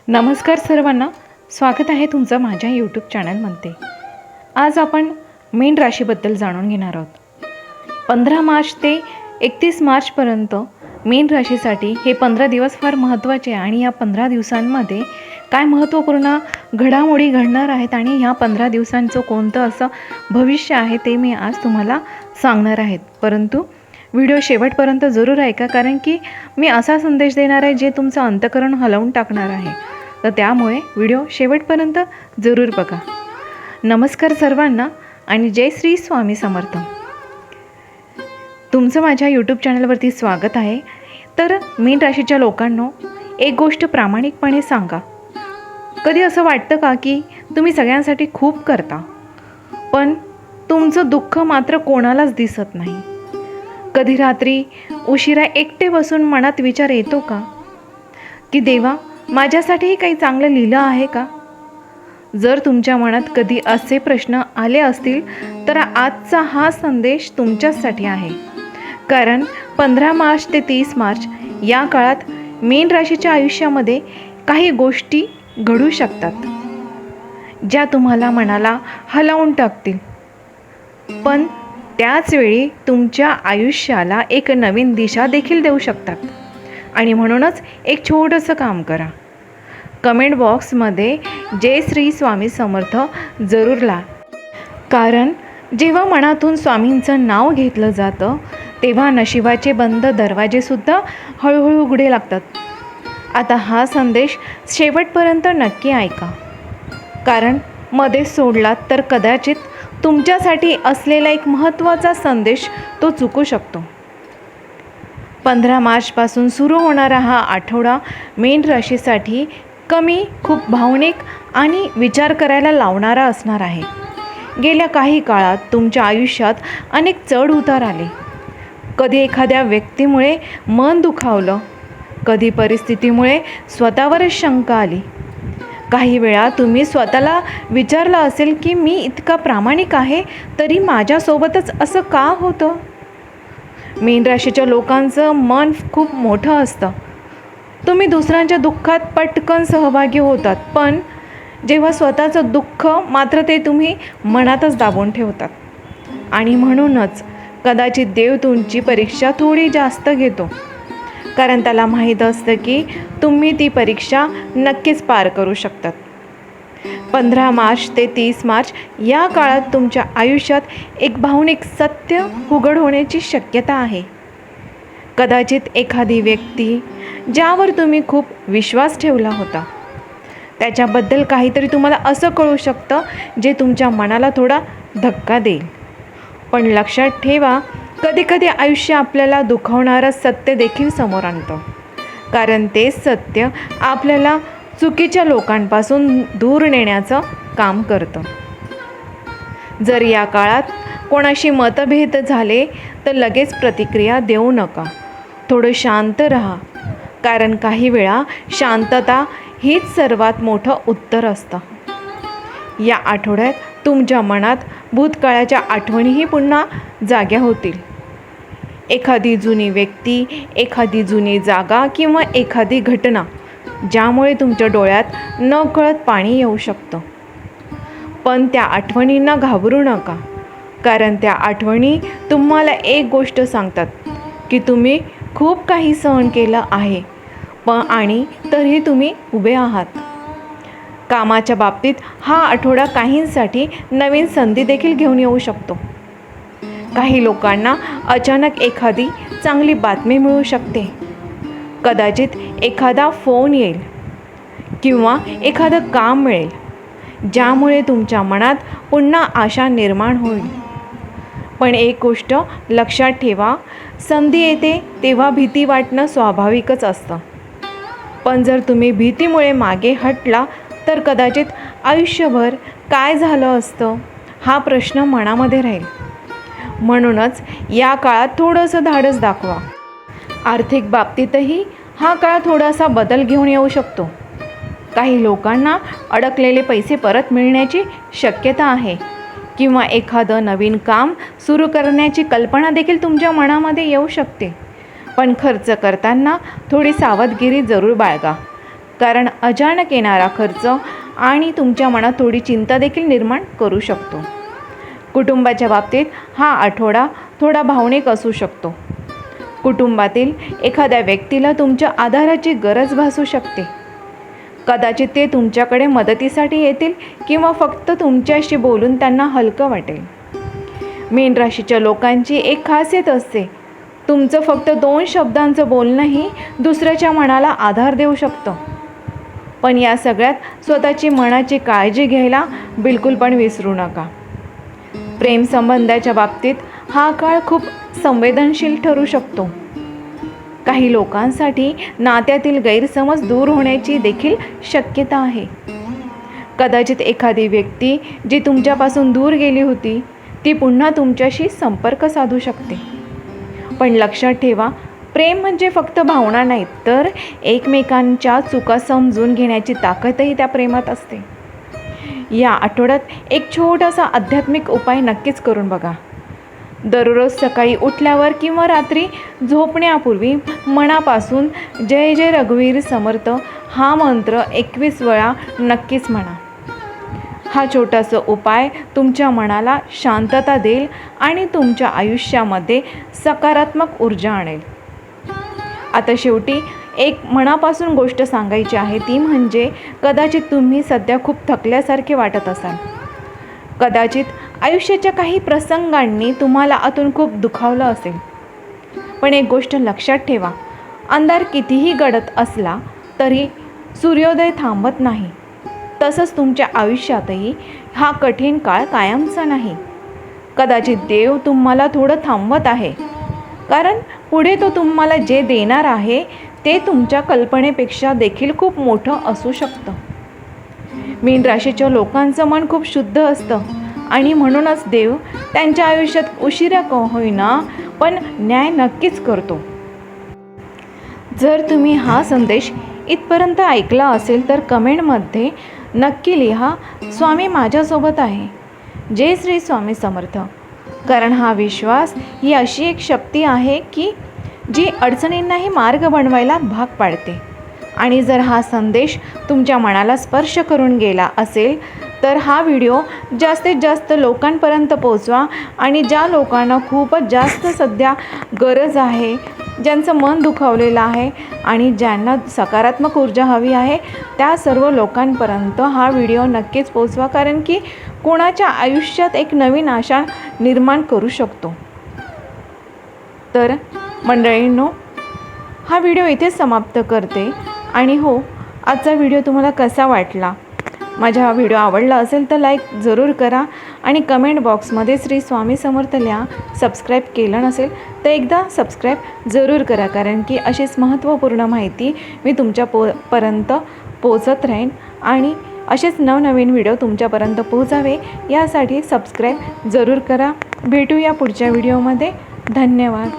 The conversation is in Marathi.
नमस्कार सर्वांना, स्वागत आहे तुमचं माझ्या यूट्यूब चॅनलमध्ये। आज आपण मीन राशीबद्दल जाणून घेणार आहोत। 15 मार्च ते 31 मार्चपर्यंत मीन राशीसाठी हे 15 दिवस फार महत्त्वाचे आहे आणि या 15 दिवसांमध्ये काय महत्त्वपूर्ण घडामोडी घडणार आहेत आणि ह्या 15 दिवसांचं कोणतं असं भविष्य आहे ते मी आज तुम्हाला सांगणार आहे। परंतु व्हिडिओ शेवटपर्यंत जरूर ऐका, कारण की मी असा संदेश देणार आहे जे तुमचं अंतःकरण हलवून टाकणार आहे। तर त्यामुळे व्हिडिओ शेवटपर्यंत जरूर बघा। नमस्कार सर्वांना आणि जय श्री स्वामी समर्थ। तुमचं माझ्या यूट्यूब चॅनलवरती स्वागत आहे। तर मीन राशीच्या लोकांनो, एक गोष्ट प्रामाणिकपणे सांगा, कधी असं वाटतं का की तुम्ही सगळ्यांसाठी खूप करता, पण तुमचं दुःख मात्र कोणालाच दिसत नाही? कधी रात्री उशिरा एकटे बसून मनात विचार येतो का की देवा, माझ्यासाठीही काही चांगलं लिहिलं आहे का? जर तुमच्या मनात कधी असे प्रश्न आले असतील तर आजचा हा संदेश तुमच्यासाठी आहे। कारण 15 मार्च ते 30 मार्च या काळात मीन राशीच्या आयुष्यामध्ये काही गोष्टी घडू शकतात ज्या तुम्हाला मनाला हलवून टाकतील, पण त्याचवेळी तुमच्या आयुष्याला एक नवीन दिशा देखील देऊ शकतात। आणि म्हणूनच एक छोटंसं काम करा, कमेंट बॉक्समध्ये जय श्री स्वामी समर्थ जरूर लिहा। कारण जेव्हा मनातून स्वामींचं नाव घेतलं जातं तेव्हा नशिबाचे बंद दरवाजेसुद्धा हळूहळू उघडे लागतात। आता हा संदेश शेवटपर्यंत नक्की ऐका, कारण मध्येच सोडलात तर कदाचित तुमच्यासाठी असलेला एक महत्त्वाचा संदेश तो चुकू शकतो। 15 मार्चपासून सुरू होणारा हा आठवडा मीन राशीसाठी कमी खूप भावनिक आणि विचार करायला लावणारा असणार आहे। गेल्या काही काळात तुमच्या आयुष्यात अनेक चढ उतार आले। कधी एखाद्या व्यक्तीमुळे मन दुखावलं, कधी परिस्थितीमुळे स्वतःवरच शंका आली। काही वेळा तुम्ही स्वतःला विचारलं असेल की मी इतका प्रामाणिक आहे तरी माझ्यासोबतच असं का होतं? मीन राशीच्या लोकांचं मन खूप मोठं असतं। तुम्ही दुसऱ्यांच्या दुःखात पटकन सहभागी होतात, पण जेव्हा स्वतःचं दुःख मात्र ते तुम्ही मनातच दाबून ठेवतात। आणि म्हणूनच कदाचित देव तुमची परीक्षा थोडी जास्त घेतो, कारण त्याला माहीत असतं की तुम्ही ती परीक्षा नक्कीच पार करू शकतात। 15 मार्च ते 30 मार्च या काळात तुमच्या आयुष्यात एक भावनिक सत्य उघड होण्याची शक्यता आहे। कदाचित एखादी व्यक्ती ज्यावर तुम्ही खूप विश्वास ठेवला होता त्याच्याबद्दल काहीतरी तुम्हाला असं कळू शकतं जे तुमच्या मनाला थोडा धक्का देईल। पण लक्षात ठेवा, कधीकधी आयुष्य आपल्याला दुखावणारं सत्य देखील समोर आणतं, कारण तेच सत्य आपल्याला चुकीच्या लोकांपासून दूर नेण्याचं काम करतं। जर या काळात कोणाशी मतभेद झाले तर लगेच प्रतिक्रिया देऊ नका, थोडं शांत राहा, कारण काही वेळा शांतता हीच सर्वात मोठं उत्तर असतं। या आठवड्यात तुमच्या मनात भूतकाळाच्या आठवणीही पुन्हा जाग्या होतील। एखादी जुनी व्यक्ती, एखादी जुनी जागा किंवा एखादी घटना ज्यामुळे तुमच्या डोळ्यात नकळत पाणी येऊ शकतं। पण त्या आठवणींना घाबरू नका, कारण त्या आठवणी तुम्हाला एक गोष्ट सांगतात की तुम्ही खूप काही सहन केलं आहे, आणि तरीही तुम्ही उभे आहात। कामाच्या बाबतीत हा आठवडा काहींसाठी नवीन संधी देखील घेऊन येऊ शकतो। काही लोकांना अचानक एखादी चांगली बातमी मिळू शकते, कदाचित एखादा फोन येईल किंवा एखादं काम मिळेल ज्यामुळे तुमच्या मनात पुन्हा आशा निर्माण होईल। पण एक गोष्ट लक्षात ठेवा, संधी येते तेव्हा भीती वाटणं स्वाभाविकच असतं, पण जर तुम्ही भीतीमुळे मागे हटला तर कदाचित आयुष्यभर काय झालं असतं हा प्रश्न मनामध्ये राहील। म्हणूनच या काळात थोडंसं धाडस दाखवा। आर्थिक बाबतीतही हा काळ थोडासा बदल घेऊन येऊ शकतो। काही लोकांना अडकलेले पैसे परत मिळण्याची शक्यता आहे किंवा एखादं नवीन काम सुरू करण्याची कल्पना देखील तुमच्या मनामध्ये येऊ शकते। पण खर्च करताना थोडी सावधगिरी जरूर बाळगा, कारण अचानक येणारा खर्च आणि तुमच्या मनात थोडी चिंता देखील निर्माण करू शकतो. कुटुंबाच्या बाबतीत हा आठवडा थोडा भावनिक असू शकतो. कुटुंबातील एखाद्या व्यक्तीला तुमच्या आधाराची गरज भासू शकते. कदाचित ते तुमच्याकडे मदतीसाठी येतील किंवा फक्त तुमच्याशी बोलून त्यांना हलकं वाटेल. मीन राशीच्या लोकांची एक खासियत असते, तुमचं फक्त 2 शब्दांचं बोलणंही दुसऱ्याच्या मनाला आधार देऊ शकतं. पण या सगळ्यात स्वतःची मनाची काळजी घ्यायला बिलकुल पण विसरू नका. प्रेमसंबंधाच्या बाबतीत हा काळ खूप संवेदनशील ठरू शकतो. काही लोकांसाठी नात्यातील गैरसमज दूर होण्याची देखील शक्यता आहे. कदाचित एखादी व्यक्ती जी तुमच्यापासून दूर गेली होती ती पुन्हा तुमच्याशी संपर्क साधू शकते. पण लक्षात ठेवा, प्रेम म्हणजे फक्त भावना नाहीत, तर एकमेकांच्या चुका समजून घेण्याची ताकदही त्या प्रेमात असते. या आठवड्यात एक छोटासा आध्यात्मिक उपाय नक्कीच करून बघा. दररोज सकाळी उठल्यावर किंवा रात्री झोपण्यापूर्वी मनापासून जय जय रघुवीर समर्थ हा मंत्र 21 वेळा नक्कीच म्हणा. हा छोटासा उपाय तुमच्या मनाला शांतता देईल आणि तुमच्या आयुष्यामध्ये सकारात्मक ऊर्जा आणेल. आता शेवटी एक मनापासून गोष्ट सांगायची आहे, ती म्हणजे कदाचित तुम्ही सध्या खूप थकल्यासारखे वाटत असाल. कदाचित आयुष्याच्या काही प्रसंगांनी तुम्हाला आतून खूप दुखावलं असेल. पण एक गोष्ट लक्षात ठेवा, अंधार कितीही गडद असला तरी सूर्योदय थांबत नाही. तसंच तुमच्या आयुष्यातही हा कठीण काळ कायमचा नाही. कदाचित देव तुम्हाला थोडं थांबवत आहे, कारण पुढे तो तुम्हाला जे देणार आहे ते तुमच्या कल्पनेपेक्षा देखील खूप मोठं असू शकतं. मीन राशीच्या लोकांचं मन खूप शुद्ध असतं आणि म्हणूनच देव त्यांच्या आयुष्यात उशिरा का होईना पण न्याय नक्कीच करतो. जर तुम्ही हा संदेश इथपर्यंत ऐकला असेल तर कमेंटमध्ये नक्की लिहा, स्वामी माझ्यासोबत आहे. जय श्री स्वामी समर्थ. कारण हा विश्वास ही अशी एक शक्ती आहे की जी अडचणींनाही मार्ग बनवायला भाग पाडते. आणि जर हा संदेश तुमच्या मनाला स्पर्श करून गेला असेल तर हा व्हिडिओ जास्तीत जास्त लोकांपर्यंत पोहोचवा. आणि ज्या लोकांना खूपच जास्त सध्या गरज आहे, ज्यांचं मन दुखावलेलं आहे आणि ज्यांना सकारात्मक ऊर्जा हवी आहे, त्या सर्व लोकांपर्यंत हा व्हिडिओ नक्कीच पोहोचवा. कारण की कोणाच्या आयुष्यात एक नवीन आशा निर्माण करू शकतो. तर मंडळींनो, हा व्हिडिओ इथेच समाप्त करते. आणि हो, आजचा व्हिडिओ तुम्हाला कसा वाटला? माझा हा व्हिडिओ आवडला असेल तर लाईक जरूर करा आणि कमेंट बॉक्समध्ये श्री स्वामी समर्थ लिहा. सबस्क्राईब केलं नसेल तर एकदा सबस्क्राईब जरूर करा, कारण की अशीच महत्त्वपूर्ण माहिती मी तुमच्यापर्यंत पोहोचत राहीन आणि असेच नवनवीन व्हिडिओ तुमच्यापर्यंत पोहोचावे यासाठी सबस्क्राईब जरूर करा. भेटूया पुढच्या व्हिडिओमध्ये. धन्यवाद.